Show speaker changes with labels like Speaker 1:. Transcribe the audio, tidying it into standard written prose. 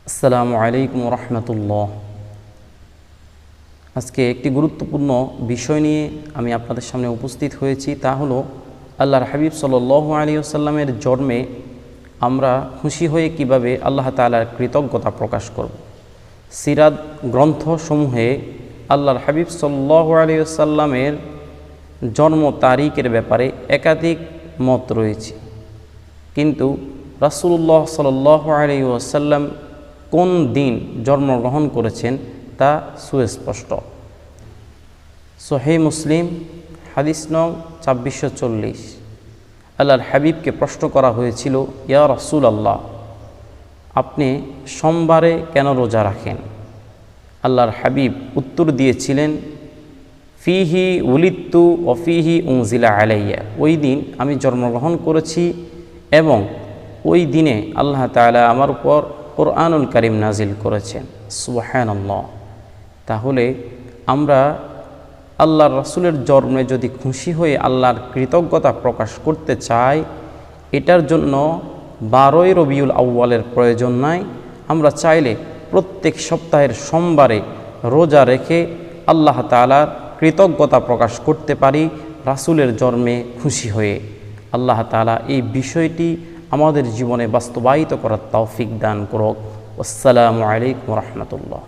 Speaker 1: আসসালামু আলাইকুম রহমতুল্লাহ। আজকে একটি গুরুত্বপূর্ণ বিষয় নিয়ে আমি আপনাদের সামনে উপস্থিত হয়েছি। তা হলো আল্লাহর হাবিব সাল্লাল্লাহু আলাইহি ওয়াসাল্লামের জন্মে আমরা খুশি হয়ে কিভাবে আল্লাহ তাআলার কৃতজ্ঞতা প্রকাশ করব। সিরাত গ্রন্থসমূহে আল্লাহর হাবিব সাল্লাল্লাহু আলাইহি ওয়াসাল্লামের জন্ম তারিখের ব্যাপারে একাধিক মত রয়েছে, কিন্তু রাসূলুল্লাহ সাল্লাল্লাহু আলাইহি ওয়াসাল্লাম কোন দিন জন্মগ্রহণ করেছেন তা সুস্পষ্ট। সহিহ মুসলিম হাদিস নং ২৪৪০। আল্লাহর হাবিবকে প্রশ্ন করা হয়েছিল, ইয়া রাসূলুল্লাহ, আপনি সোমবারে কেন রোজা রাখেন? আল্লাহর হাবিব উত্তর দিয়েছিলেন, ফিহি উলিদতু ও ফিহি উনজিলা আলাইয়া। ওই দিন আমি জন্মগ্রহণ করেছি এবং ওই দিনে আল্লাহ তাআলা আমার উপর কোরআনুল কারীম নাজিল করেছেন। সুবহানাল্লাহ। তাহলে আমরা আল্লাহর রাসূলের জন্মে যদি খুশি হয়ে আল্লাহর কৃতজ্ঞতা প্রকাশ করতে চাই, এটার জন্য 12ই রবিউল আউয়ালের প্রয়োজন নাই। আমরা চাইলে প্রত্যেক সপ্তাহের সোমবারে রোজা রেখে আল্লাহ তাআলার কৃতজ্ঞতা প্রকাশ করতে পারি রাসূলের জন্মে খুশি হয়ে। আল্লাহ তাআলা এই বিষয়টি আমাদের জীবনে বাস্তবায়িত করার তৌফিক দান করুক। আসসালামু আলাইকুম রহমতুল্লাহ।